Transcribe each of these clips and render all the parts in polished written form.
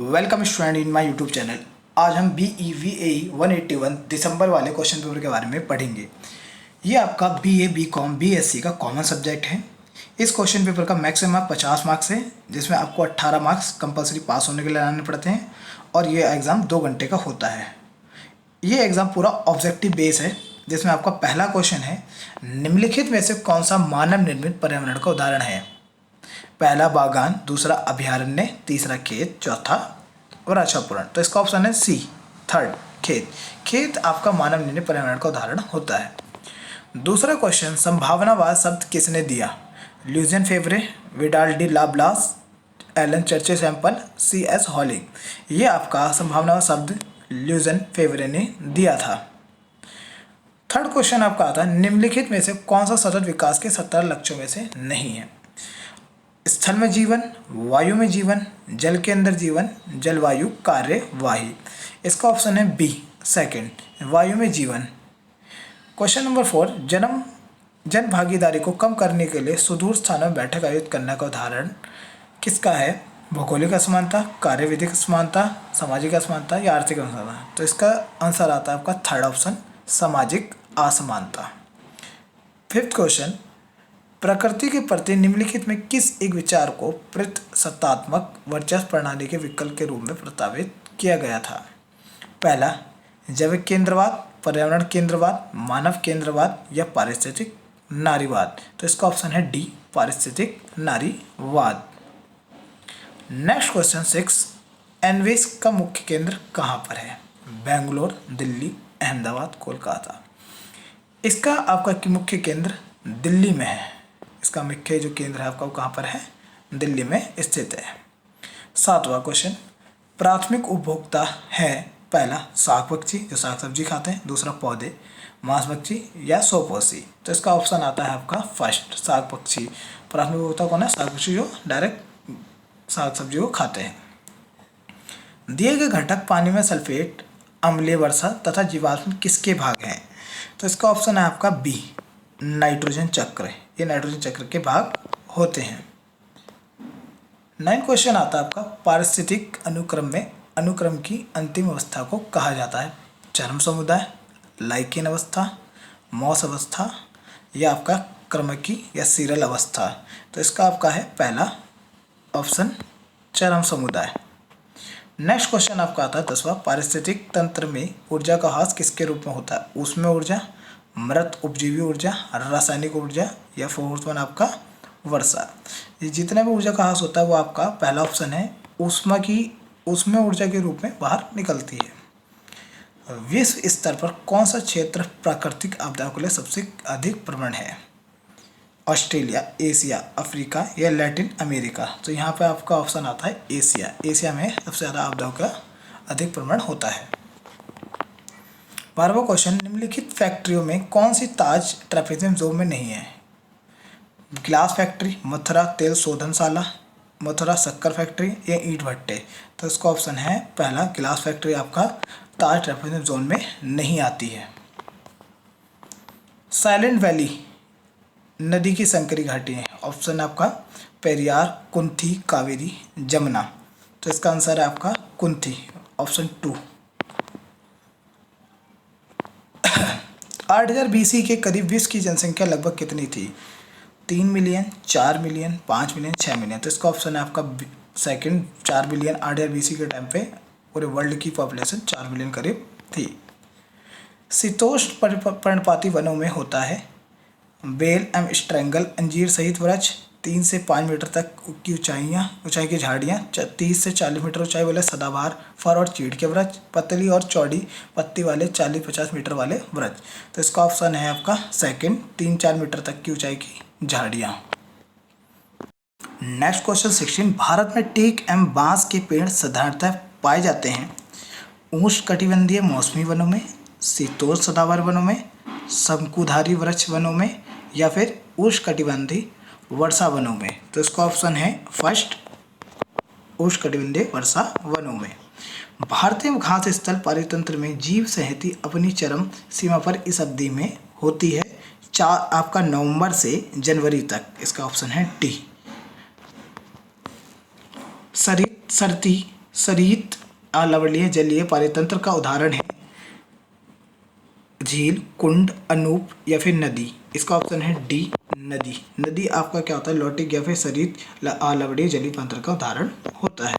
Welcome student in my YouTube channel. आज हम BEVAE 181 दिसंबर वाले क्वेश्चन पेपर के बारे में पढ़ेंगे। ये आपका BA BCom BSc का कॉमन सब्जेक्ट है। इस क्वेश्चन पेपर का मैक्सिमम 50 मार्क्स है, जिसमें आपको 18 मार्क्स कंपलसरी पास होने के लिए लाने पड़ते हैं और ये एग्ज़ाम 2 घंटे का होता है। ये एग्ज़ाम पूरा ऑब्जेक्टिव बेस है, जिसमें आपका पहला क्वेश्चन है, निम्नलिखित में से कौन सा मानव निर्मित पर्यावरण का उदाहरण है? पहला बागान, दूसरा अभयारण्य, तीसरा खेत, चौथा वृक्षारोपण। तो इसका ऑप्शन है सी, थर्ड, खेत। खेत आपका मानव निर्मित पर्यावरण का उदाहरण होता है। दूसरा क्वेश्चन, संभावनावाद शब्द किसने दिया? ल्यूजियन फेवरे, विडाल डी लाब्लास, एलन चर्चे सैंपल, CS हॉलिंग। ये आपका संभावनावाद शब्द ल्यूजियन फेवरे ने दिया था। थर्ड क्वेश्चन आपका आता है, निम्नलिखित में से कौन सा सतत विकास के 17 लक्ष्यों में से नहीं है? स्थल में जीवन, वायु में जीवन, जल के अंदर जीवन, जलवायु कार्यवाही। इसका ऑप्शन है बी, सेकंड, वायु में जीवन। क्वेश्चन नंबर 4, जन भागीदारी को कम करने के लिए सुदूर स्थानों में बैठक आयोजित करने का उदाहरण किसका है? भौगोलिक असमानता, कार्यविधिक असमानता, सामाजिक असमानता या आर्थिक असमानता। तो इसका आंसर आता है आपका थर्ड ऑप्शन, सामाजिक असमानता। फिफ्थ क्वेश्चन, प्रकृति के प्रति निम्नलिखित में किस एक विचार को प्रतिसत्तात्मक वर्चस्व प्रणाली के विकल्प के रूप में प्रस्तावित किया गया था? पहला, जैविक केंद्रवाद, पर्यावरण केंद्रवाद, मानव केंद्रवाद या पारिस्थितिक नारीवाद। तो इसका ऑप्शन है डी, पारिस्थितिक नारीवाद। नेक्स्ट क्वेश्चन 6, एनवेस का मुख्य केंद्र कहाँ पर है? बेंगलोर, दिल्ली, अहमदाबाद, कोलकाता। इसका आपका मुख्य केंद्र दिल्ली में है। इसका मुख्य जो केंद्र है आपका वो कहाँ पर है? दिल्ली में स्थित है। सातवां क्वेश्चन, प्राथमिक उपभोक्ता है? पहला, शाक पक्षी जो साग सब्जी खाते हैं, दूसरा पौधे, मांस पक्षी या सोपोसी। तो इसका ऑप्शन आता है आपका फर्स्ट, साग पक्षी। प्राथमिक उपभोक्ता कौन है? साग पक्षी जो डायरेक्ट साग सब्जी को खाते हैं। दिए गए घटक पानी में सल्फेट, अम्लीय वर्षा तथा जीवाश्म किसके भाग हैं? तो इसका ऑप्शन है आपका बी, नाइट्रोजन चक्र। ये नाइट्रोजन चक्र के भाग होते हैं। 9 क्वेश्चन आता है आपका, पारिस्थितिक अनुक्रम में अनुक्रम की अंतिम अवस्था को कहा जाता है? चरम समुदाय, लाइकेन अवस्था, मॉस अवस्था या आपका क्रमकी या सीरल अवस्था। तो इसका आपका है पहला ऑप्शन, चरम समुदाय। नेक्स्ट क्वेश्चन आपका आता है 10वां, पारिस्थितिक तंत्र में ऊर्जा का ह्रास किसके रूप में होता है? ऊष्मीय ऊर्जा, मृत उपजीवी ऊर्जा, रासायनिक ऊर्जा या फोर्थ वन आपका वर्षा। ये जितने भी ऊर्जा का ह्रास होता है वो आपका पहला ऑप्शन है, ऊष्मीय ऊर्जा के रूप में बाहर निकलती है। विश्व स्तर पर कौन सा क्षेत्र प्राकृतिक आपदाओं के लिए सबसे अधिक प्रवण है? ऑस्ट्रेलिया, एशिया, अफ्रीका या लैटिन अमेरिका। तो यहाँ पे आपका ऑप्शन आता है एशिया। एशिया में सबसे ज़्यादा आपदाओं का अधिक प्रवण होता है। 12वां क्वेश्चन, निम्नलिखित फैक्ट्रियों में कौन सी ताज ट्रपेजियम जोन में नहीं है? ग्लास फैक्ट्री, मथुरा तेल शोधनशाला, मथुरा शक्कर फैक्ट्री या ईंट भट्टे। तो इसका ऑप्शन है पहला, ग्लास फैक्ट्री आपका ताज ट्रपेजियम जोन में नहीं आती है। साइलेंट वैली नदी की संकरी घाटी है। ऑप्शन आपका पेरियार, कुंथी, कावेरी, जमुना। तो इसका आंसर है आपका कुंथी, ऑप्शन 2। 8000 BC के करीब विश्व की जनसंख्या लगभग कितनी थी? 3 मिलियन, 4 मिलियन, 5 मिलियन, 6 मिलियन। तो इसका ऑप्शन है आपका सेकंड, 4 बिलियन। 8000 BC के टाइम पे पूरे वर्ल्ड की पॉपुलेशन 4 मिलियन करीब थी। शीतोष्ण पर्णपाती वनों में होता है बेल एम स्ट्रैंगल, अंजीर सहित वृक्ष, 3 से 5 मीटर तक की ऊंचाई की झाड़ियाँ, 30 से 40 मीटर ऊंचाई वाले सदाबहार, फर और चीड़ के वृक्ष, पतली और चौड़ी पत्ती वाले 40-50 मीटर वाले वृक्ष। तो इसका ऑप्शन है आपका सेकंड, 3-4 मीटर तक की ऊंचाई की झाड़ियाँ। नेक्स्ट क्वेश्चन 16, भारत में टीक एवं बांस के पेड़ साधारणतः पाए जाते हैं उष्णकटिबंधीय मौसमी वनों में, शीतोष्ण सदाबहार वनों में, शंकुधारी वृक्ष वनों में या फिर उष्णकटिबंधीय वर्षा वनों में। तो इसका ऑप्शन है फर्स्ट, उष्णकटिबंधीय वर्षा वनों में। भारतीय घास स्थल पारितंत्र में जीव संहति अपनी चरम सीमा पर इस अवधि में होती है आपका नवंबर से जनवरी तक। इसका ऑप्शन है डी। सरती सरित अलवलीय जलीय पारितंत्र का उदाहरण है झील, कुंड, अनूप या फिर नदी। इसका ऑप्शन है डी नदी। नदी आपका क्या होता है, लौटिक या फिर सरित अलवलीय जलीय तंत्र का उदाहरण होता है।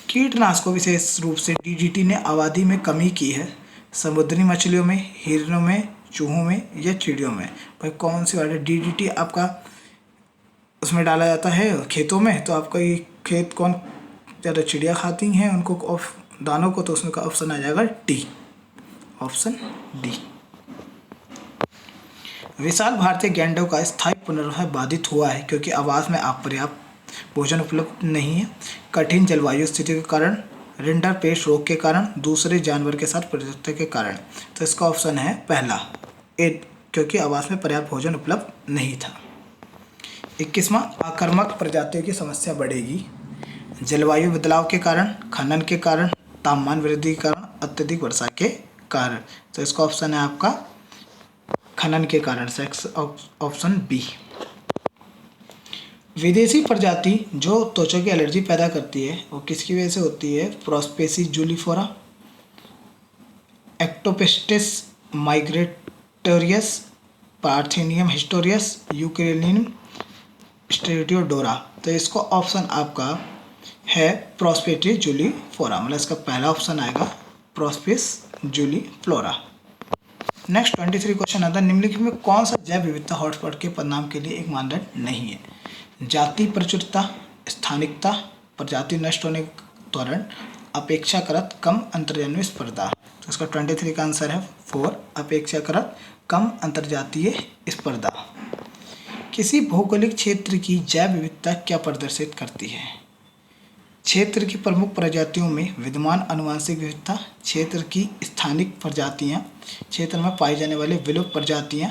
कीटनाशकों विशेष रूप से डीडीटी ने आबादी में कमी की है, समुद्री मछलियों में, हिरणों में, चूहों में या चिड़ियों में। भाई कौन सी वाली डीडीटी आपका उसमें डाला जाता है खेतों में, तो आपका ये खेत कौन ज़्यादा चिड़िया खाती हैं उनको दानों को, तो उसमें का ऑप्शन आ जाएगा डी, ऑप्शन डी। विशाल भारतीय गैंडों का स्थायी पुनर्वास बाधित हुआ है क्योंकि आवास में अपर्याप्त भोजन उपलब्ध नहीं है, कठिन जलवायु स्थिति के कारण, रिंडर पेस्ट रोग के कारण, दूसरे जानवर के साथ प्रजाति के कारण। तो इसका ऑप्शन है पहला ए, क्योंकि आवास में पर्याप्त भोजन उपलब्ध नहीं था। 21वां, आक्रामक प्रजातियों की समस्या बढ़ेगी जलवायु बदलाव के कारण, खनन के कारण, तापमान वृद्धि के कारण, अत्यधिक वर्षा के कारण। तो इसका ऑप्शन है आपका खनन के कारण, ऑप्शन बी। विदेशी प्रजाति जो त्वचा की एलर्जी पैदा करती है वो किसकी वजह से होती है, प्रोस्पेसी जूलिफोरा, एक्टोपिस्टिस माइग्रेटोरियस, पार्थेनियम हिस्टोरियस, यूक्रेनियम स्टेरियोडोरा। तो इसको ऑप्शन आपका है प्रोस्पेसी जूलिफोरा, मतलब इसका पहला ऑप्शन आएगा प्रोस्पेस जूलिफ्लोरा। नेक्स्ट 23 क्वेश्चन आता है, निम्नलिखित में कौन सा जैव विविधता हॉटस्पॉट के परिणाम के लिए एक मानदंड नहीं है, जाति प्रचुरता, स्थानिकता, प्रजाति नष्ट होने के दौरान अपेक्षाकृत कम अंतर्जन्य स्पर्धा। तो इसका 23 का आंसर है 4, अपेक्षाकृत कम अंतर्जातीय स्पर्धा। किसी भौगोलिक क्षेत्र की जैव विविधता क्या प्रदर्शित करती है, क्षेत्र की प्रमुख प्रजातियों में विद्यमान आनुवंशिक विविधता, क्षेत्र की स्थानिक प्रजातियां, क्षेत्र में पाई जाने वाली विलुप्त प्रजातियां,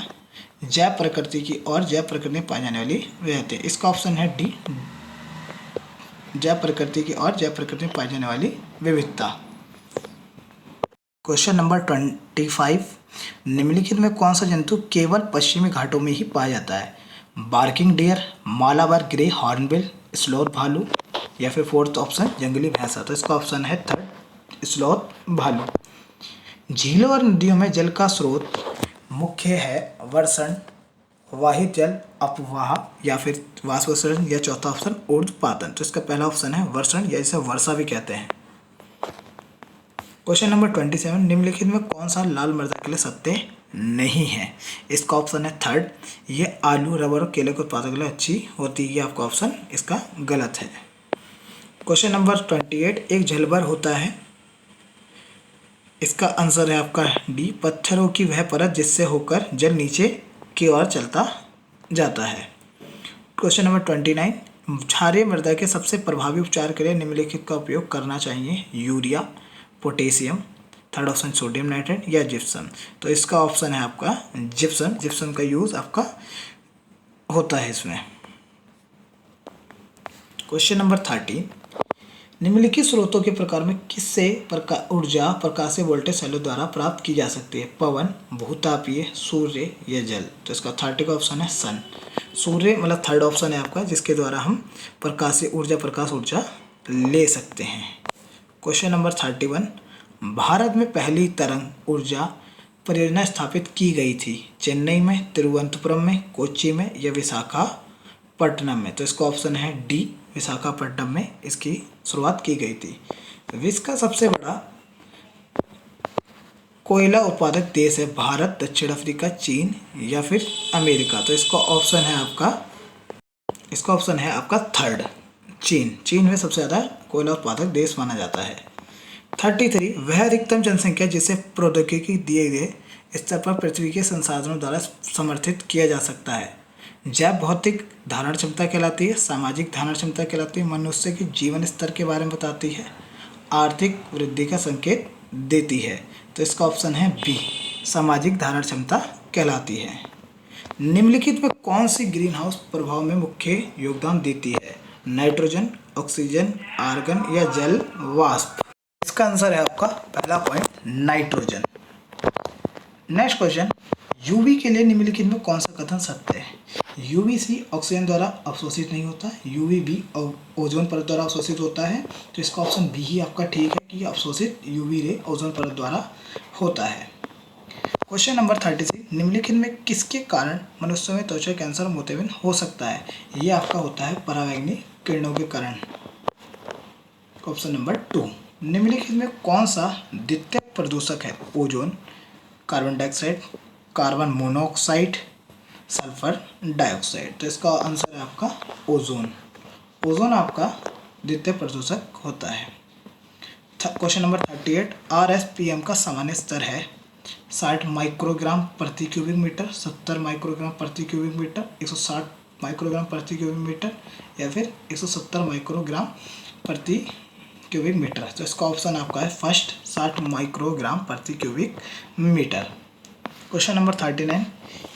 जैव प्रकृति की और जैव प्रकृति में पाई जाने वाली विविधता। इसका ऑप्शन है डी, जैव प्रकृति की और जैव प्रकृति में पाई जाने वाली विविधता। क्वेश्चन नंबर 25, निम्नलिखित में कौन सा जंतु केवल पश्चिमी घाटों में ही पाया जाता है, barking deer, Malabar grey hornbill, sloth भालू या फिर फोर्थ ऑप्शन जंगली भैंसा। तो इसका ऑप्शन है थर्ड, स्लोथ भालू। झीलों और नदियों में जल का स्रोत मुख्य है वर्षण, वाहित जल, अपवाह या फिर वाष्पोत्सर्जन या चौथा ऑप्शन ऊर्ध्वपातन। तो इसका पहला ऑप्शन है वर्षण या इसे वर्षा भी कहते हैं। क्वेश्चन नंबर 27, निम्नलिखित में कौन सा लाल मृदा के लिए सत्य नहीं है, इसका ऑप्शन है थर्ड, ये आलू, रबर और केले के उत्पादन के लिए अच्छी होती है, ये आपका ऑप्शन इसका गलत है। क्वेश्चन नंबर 28, एक झलबर होता है, इसका आंसर है आपका डी, पत्थरों की वह परत जिससे होकर जल नीचे की ओर चलता जाता है। क्वेश्चन नंबर 29, क्षारीय मृदा के सबसे प्रभावी उपचार के लिए निम्नलिखित का उपयोग करना चाहिए, urea, potassium, third option sodium nitrate या जिप्सम। तो इसका ऑप्शन है आपका जिप्सम, जिप्सम का यूज़ आपका होता है इसमें। क्वेश्चन नंबर 30, निम्नलिखित स्रोतों के प्रकार में किससे ऊर्जा प्रकाशीय वोल्टेज सेलों द्वारा प्राप्त की जा सकती है, पवन, भूतापीय, सूर्य या जल। तो इसका 30 का ऑप्शन है सन, सूर्य मतलब थर्ड ऑप्शन है आपका, जिसके द्वारा हम प्रकाश ऊर्जा ले सकते हैं। क्वेश्चन नंबर 31, भारत में पहली तरंग ऊर्जा परियोजना स्थापित की गई थी, चेन्नई में, तिरुवनंतपुरम में, कोच्चि में या विशाखापट्टनम में। तो इसका ऑप्शन है डी, विशाखापट्टनम में इसकी शुरुआत की गई थी। विश्व का सबसे बड़ा कोयला उत्पादक देश है भारत, दक्षिण अफ्रीका, चीन या फिर अमेरिका। तो इसका ऑप्शन है आपका थर्ड, चीन। चीन में सबसे ज़्यादा कोयला उत्पादक देश माना जाता है। 33, वह अधिकतम जनसंख्या जिसे प्रौद्योगिकी दिए गए स्तर पर पृथ्वी के संसाधनों द्वारा समर्थित किया जा सकता है, जैव भौतिक धारण क्षमता कहलाती है, सामाजिक धारण क्षमता कहलाती है, मनुष्य के जीवन स्तर के बारे में बताती है, आर्थिक वृद्धि का संकेत देती है। तो इसका ऑप्शन है बी, सामाजिक धारण क्षमता कहलाती है। निम्नलिखित में कौन सी ग्रीन हाउस प्रभाव में मुख्य योगदान देती है, नाइट्रोजन, ऑक्सीजन, आर्गन या जल वाष्प। इसका आंसर है आपका पहला point, nitrogen. Next question, UV के लिए निम्नलिखित में कौन सा कथन सत्य है, यूवीसी ऑक्सीजन द्वारा अवशोषित नहीं होता, यूवीबी ओजोन परत द्वारा अवशोषित होता है। तो इसका ऑप्शन बी ही आपका ठीक है कि अवशोषित यूवी रे ओजोन परत द्वारा होता है। क्वेश्चन नंबर 36, निम्नलिखित में किसके कारण मनुष्यों में त्वचा कैंसर मोतियाबिंद हो सकता है? ये आपका होता है पराबैंगनी किरणों के कारण। ऑप्शन नंबर 2, निम्नलिखित में कौन सा द्वितीयक प्रदूषक है? Ozone, carbon dioxide, carbon monoxide, sulphur dioxide. तो इसका आंसर है आपका ओजोन। ओजोन आपका द्वितीय प्रदूषक होता है। क्वेश्चन नंबर 38, आरएसपीएम का सामान्य स्तर है 60 माइक्रोग्राम प्रति क्यूबिक मीटर, 70 माइक्रोग्राम प्रति क्यूबिक मीटर, 160 माइक्रोग्राम प्रति क्यूबिक मीटर या फिर 170 माइक्रोग्राम प्रति क्यूबिक मीटर। तो इसका ऑप्शन आपका है फर्स्ट, 60 माइक्रोग्राम प्रति क्यूबिक मीटर। क्वेश्चन नंबर 39,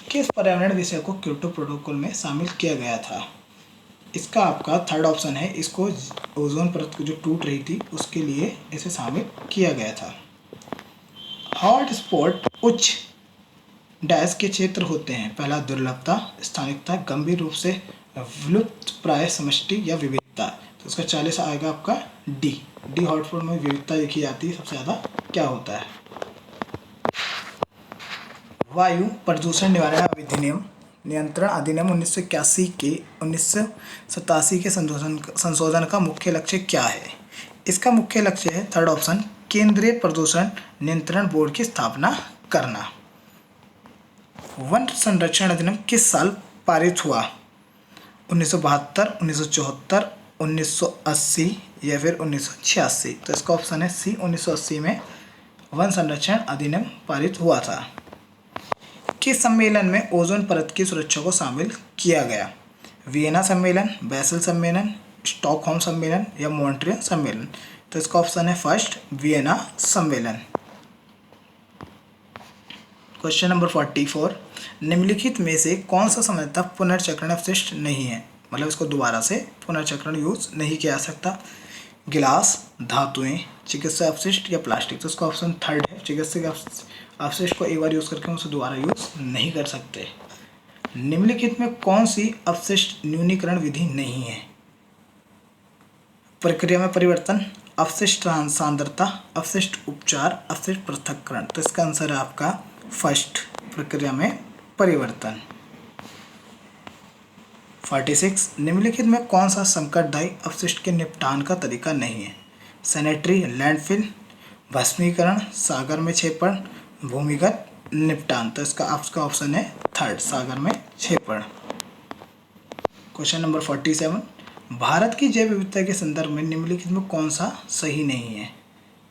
किस पर्यावरण विषय को क्योटो प्रोटोकॉल में शामिल किया गया था? इसका आपका थर्ड ऑप्शन है, इसको ओजोन परत जो टूट रही थी उसके लिए इसे शामिल किया गया था। हॉट स्पॉट उच्च डैश के क्षेत्र होते हैं। पहला, दुर्लभता, स्थानिकता, गंभीर रूप से विलुप्त प्राय समष्टि या विविधता। तो इसका 40 आएगा आपका डी हॉटस्पॉट में विविधता देखी जाती है सबसे ज़्यादा क्या होता है। वायु प्रदूषण निवारण अधिनियम नियंत्रण अधिनियम 1987 के संशोधन का मुख्य लक्ष्य क्या है? इसका मुख्य लक्ष्य है थर्ड ऑप्शन, केंद्रीय प्रदूषण नियंत्रण बोर्ड की स्थापना करना। वन संरक्षण अधिनियम किस साल पारित हुआ? 1972, 1974, 1980 या फिर 1986। तो इसका ऑप्शन है सी, 1980 में वन संरक्षण अधिनियम पारित हुआ था। किस सम्मेलन में ओजोन परत की सुरक्षा को शामिल किया गया? वियना सम्मेलन, बेसल सम्मेलन, स्टॉकहोम सम्मेलन या मॉन्ट्रियल सम्मेलन। तो इसका ऑप्शन है फर्स्ट, वियना सम्मेलन। क्वेश्चन नंबर 44, निम्नलिखित में से कौन सा संवेदनता पुनर्चक्रण अवशिष्ट नहीं है? मतलब इसको दोबारा से पुनर्चक्रण यूज नहीं किया जा सकता। गिलास, धातुएं, चिकित्सा अपशिष्ट या प्लास्टिक। तो इसका ऑप्शन थर्ड है, चिकित्सा अपशिष्ट को एक बार यूज करके उसे दोबारा यूज नहीं कर सकते। निम्नलिखित में कौन सी अपशिष्ट न्यूनीकरण विधि नहीं है? प्रक्रिया में परिवर्तन, अपशिष्ट सांद्रता, अपशिष्ट उपचार, अपशिष्ट पृथक्करण। तो इसका आंसर है आपका फर्स्ट, प्रक्रिया में परिवर्तन। 46, निम्नलिखित में कौन सा संकटदायी अपशिष्ट के निपटान का तरीका नहीं है? सैनिटरी लैंडफिल, भस्मीकरण, सागर में क्षेपण, भूमिगत निपटान। तो इसका आपका ऑप्शन है थर्ड, सागर में क्षेपण। क्वेश्चन नंबर 47, भारत की जैव विविधता के संदर्भ में निम्नलिखित में कौन सा सही नहीं है?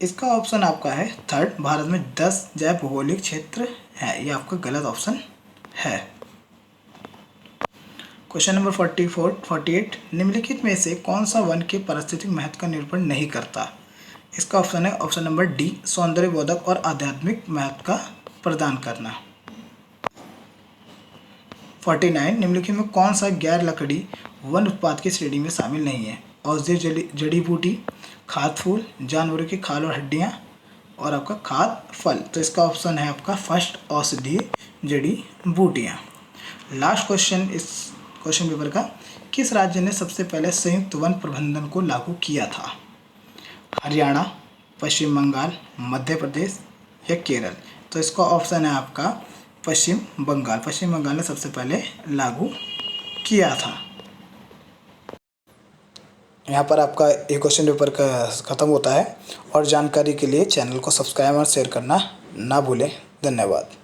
इसका ऑप्शन आपका है थर्ड, भारत में 10 जैव भौगोलिक क्षेत्र है। ये आपका गलत ऑप्शन है। क्वेश्चन नंबर 48, निम्नलिखित में से कौन सा वन के पारिस्थितिक महत्व का निरूपण नहीं करता? इसका ऑप्शन है ऑप्शन नंबर डी, सौंदर्य बोधक और आध्यात्मिक महत्व का प्रदान करना। 49, निम्नलिखित में कौन सा गैर लकड़ी वन उत्पाद की श्रेणी में शामिल नहीं है? औषधीय जड़ी बूटी, खाद्य फूल, जानवरों की खाल और हड्डियाँ और आपका खाद्य फल। तो इसका ऑप्शन है आपका फर्स्ट, औषधीय जड़ी बूटियाँ। लास्ट क्वेश्चन इस क्वेश्चन पेपर का, किस राज्य ने सबसे पहले संयुक्त वन प्रबंधन को लागू किया था? हरियाणा, पश्चिम बंगाल, मध्य प्रदेश या केरल। तो इसका ऑप्शन है आपका पश्चिम बंगाल। पश्चिम बंगाल ने सबसे पहले लागू किया था। यहाँ पर आपका ये क्वेश्चन पेपर का ख़त्म होता है और जानकारी के लिए चैनल को सब्सक्राइब और शेयर करना ना भूलें। धन्यवाद।